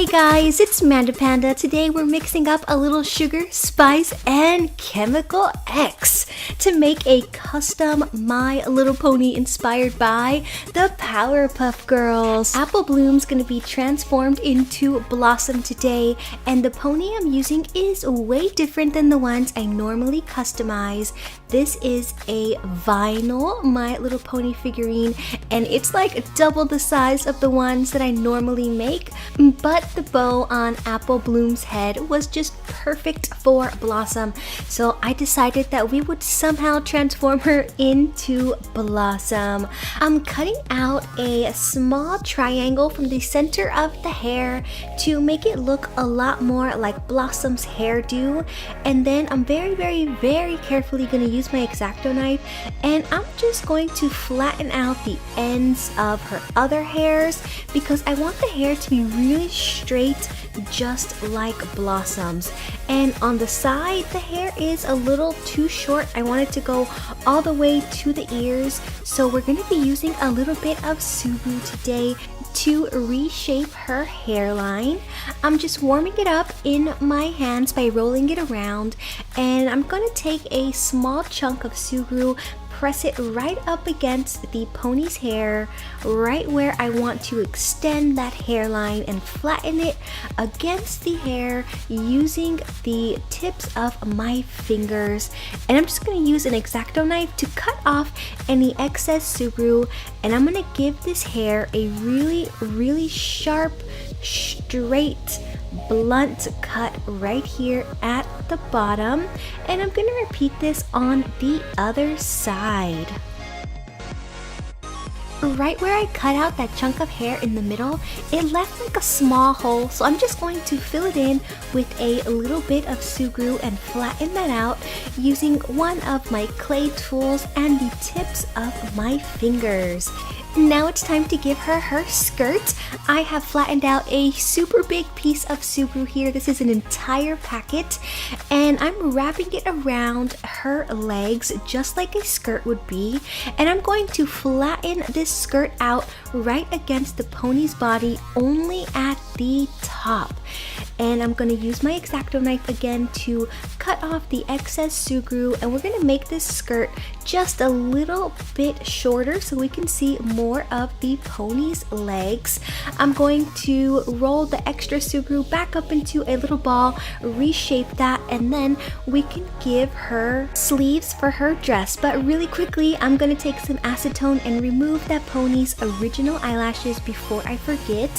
Hey guys, it's Manda Panda. Today we're mixing up a little sugar, spice, and chemical X to make a custom My Little Pony inspired by the Powerpuff Girls. Apple Bloom's gonna be transformed into Blossom today, and the pony I'm using is way different than the ones I normally customize. This is a vinyl My Little Pony figurine, and it's like double the size of the ones that I normally make, but the bow on Apple Bloom's head was just perfect for Blossom, so I decided that we would somehow transform her into Blossom. I'm cutting out a small triangle from the center of the hair to make it look a lot more like Blossom's hairdo, and then I'm very carefully going to use my X-Acto knife, and I'm just going to flatten out the ends of her other hairs because I want the hair to be really straight, just like Blossom's. And on the side, the hair is a little too short. I want it to go all the way to the ears, so we're going to be using a little bit of Subaru today to reshape her hairline. I'm just warming it up in my hands by rolling it around, and I'm going to take a small chunk of Subaru, press it right up against the pony's hair, right where I want to extend that hairline, and flatten it against the hair using the tips of my fingers. And I'm just going to use an X-Acto knife to cut off any excess Subaru, and I'm going to give this hair a really sharp, straight, blunt cut right here at the bottom, and I'm going to repeat this on the other side. Right where I cut out that chunk of hair in the middle, it left like a small hole, so I'm just going to fill it in with a little bit of Subaru and flatten that out using one of my clay tools and the tips of my fingers. Now it's time to give her her skirt. I have flattened out a super big piece of Subaru here. This is an entire packet, and I'm wrapping it around her legs just like a skirt would be, and I'm going to flatten this skirt out right against the pony's body, only at the top. And I'm going to use my X-Acto knife again to cut off the excess Subaru, and we're going to make this skirt just a little bit shorter so we can see more of the pony's legs. I'm going to roll the extra Subaru back up into a little ball, reshape that, and then we can give her sleeves for her dress. But really quickly, I'm going to take some acetone and remove that pony's original eyelashes before I forget.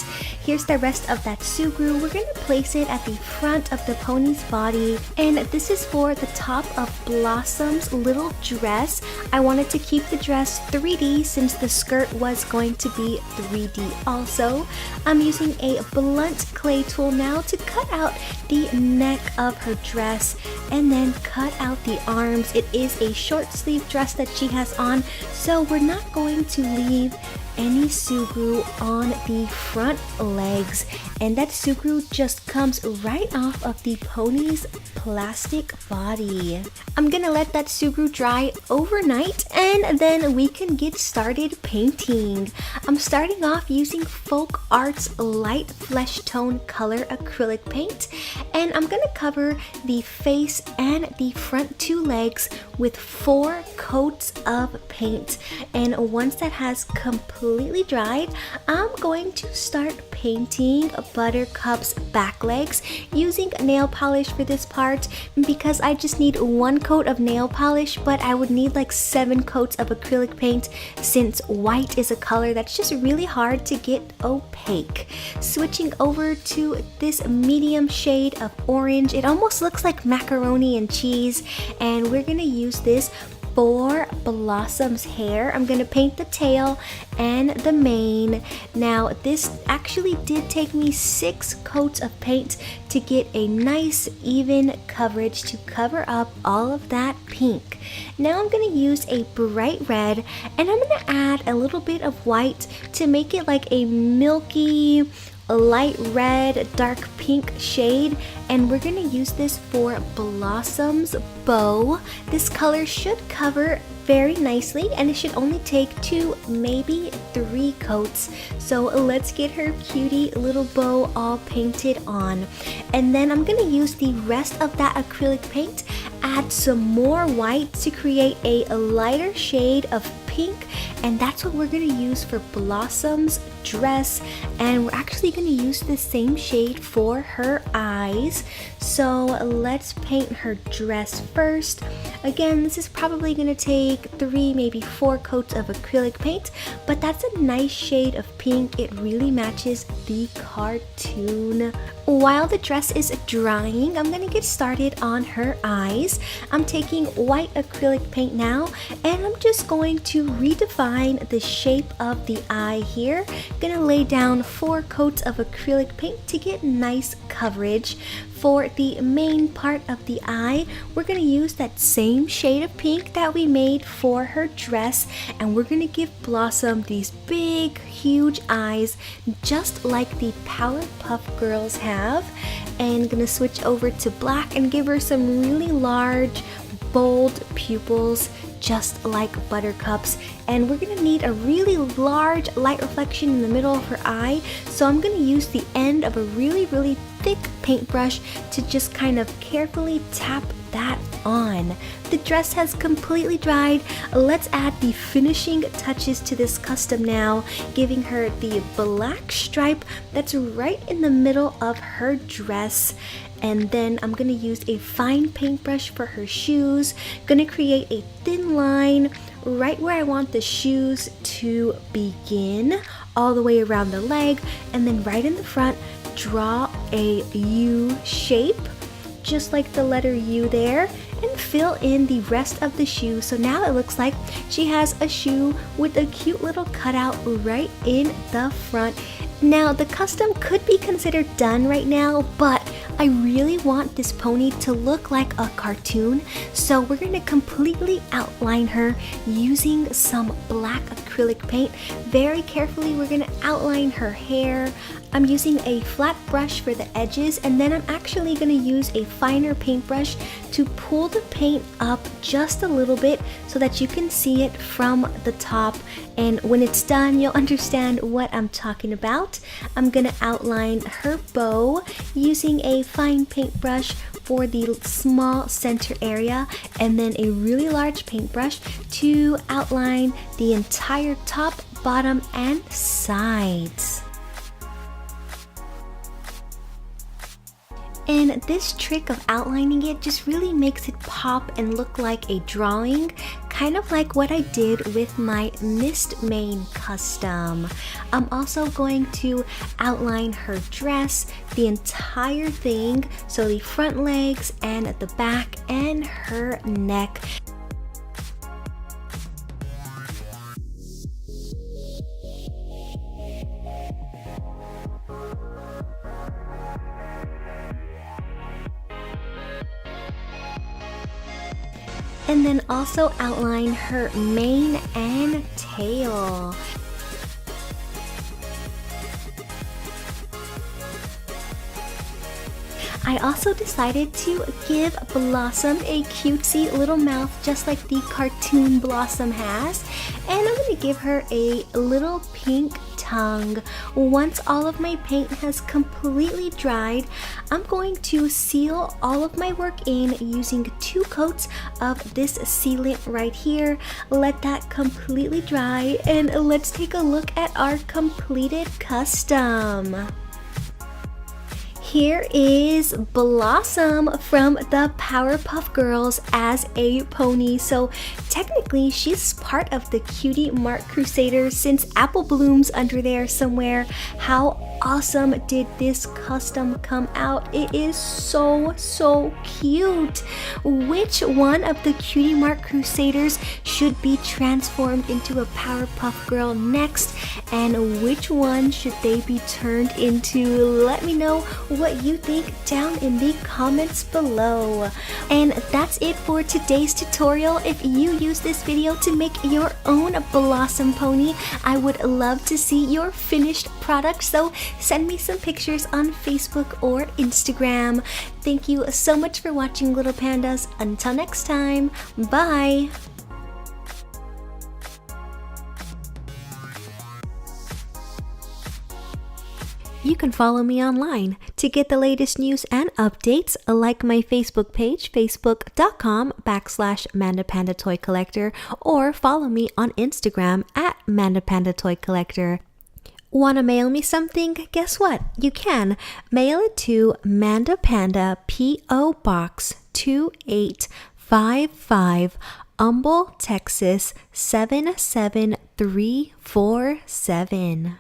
Here's the rest of that Subaru. We're going to place it at the front of the pony's body, and this is for the top of Blossom's little dress. I wanted to keep the dress 3D since the skirt was going to be 3D also. I'm using a blunt clay tool now to cut out the neck of her dress and then cut out the arms. It is a short sleeve dress that she has on, so we're not going to leave any Subaru on the front legs, and that Subaru just comes right off of the pony's plastic body. I'm gonna let that Subaru dry overnight, and then we can get started painting. I'm starting off using Folk Art's light flesh tone color acrylic paint, and I'm gonna cover the face and the front two legs with 4 coats of paint. And once that has completely dried, I'm going to start painting Buttercup's back legs using nail polish for this part because I just need 1 coat of nail polish, but I would need like 7 coats of acrylic paint since white is a color that's just really hard to get opaque. Switching over to this medium shade of orange, it almost looks like macaroni and cheese, and we're gonna use this for Blossom's hair. I'm gonna paint the tail and the mane. Now this actually did take me 6 coats of paint to get a nice even coverage to cover up all of that pink. Now I'm gonna use a bright red, and I'm gonna add a little bit of white to make it like a milky light red, dark pink shade, and we're gonna use this for Blossom's bow. This color should cover very nicely, and it should only take 2, maybe 3 coats. So let's get her cutie little bow all painted on. And then I'm gonna use the rest of that acrylic paint, add some more white to create a lighter shade of pink, and that's what we're gonna use for Blossom's dress. And we're actually gonna use the same shade for her eyes. So let's paint her dress first. Again, this is probably gonna take 3, maybe 4 coats of acrylic paint, but that's a nice shade of pink. It really matches the cartoon. While the dress is drying, I'm gonna get started on her eyes. I'm taking white acrylic paint now, and I'm just going to redefine the shape of the eye here. Gonna lay down 4 coats of acrylic paint to get nice coverage. For the main part of the eye, we're gonna use that same shade of pink that we made for her dress, and we're gonna give Blossom these big, huge eyes, just like the Powerpuff Girls have. And gonna switch over to black and give her some really large, bold pupils, just like Buttercup's. And we're gonna need a really large light reflection in the middle of her eye, so I'm gonna use the end of a really thick paintbrush to just kind of carefully tap that on. The dress has completely dried. Let's add the finishing touches to this custom now, giving her the black stripe that's right in the middle of her dress. And then I'm gonna use a fine paintbrush for her shoes. Gonna create a thin line right where I want the shoes to begin, all the way around the leg, and then right in the front, draw a U shape, just like the letter U there, and fill in the rest of the shoe. So now it looks like she has a shoe with a cute little cutout right in the front. Now the custom could be considered done right now, but I really want this pony to look like a cartoon, so we're going to completely outline her using some black acrylic paint. Very carefully, we're going to outline her hair. I'm using a flat brush for the edges, and then I'm actually going to use a finer paintbrush to pull the paint up just a little bit so that you can see it from the top. And when it's done, you'll understand what I'm talking about. I'm going to outline her bow using a fine paintbrush for the small center area, and then a really large paintbrush to outline the entire top, bottom, and sides. And this trick of outlining it just really makes it pop and look like a drawing, kind of like what I did with my Mist Mane custom. I'm also going to outline her dress, the entire thing, so the front legs and the back and her neck. And then also outline her mane and tail. I also decided to give Blossom a cutesy little mouth just like the cartoon Blossom has, and I'm going to give her a little pink tongue. Once all of my paint has completely dried, I'm going to seal all of my work in using 2 coats of this sealant right here. Let that completely dry, and let's take a look at our completed custom. Here is Blossom from the Powerpuff Girls as a pony. So technically she's part of the Cutie Mark Crusaders since Apple Bloom's under there somewhere. How awesome did this custom come out? It is so cute. Which one of the Cutie Mark Crusaders should be transformed into a Powerpuff Girl next? And which one should they be turned into? Let me know what you think down in the comments below. And that's it for today's tutorial. If you use this video to make your own Blossom pony, I would love to see your finished product, so send me some pictures on Facebook or Instagram. Thank you so much for watching, little pandas. Until next time, bye! You can follow me online. To get the latest news and updates, like my Facebook page, facebook.com/Manda Panda Toy Collector, or follow me on Instagram at Manda Panda Toy Collector. Want to mail me something? Guess what? You can. Mail it to Manda Panda P.O. Box 2855, Humble, Texas 77347.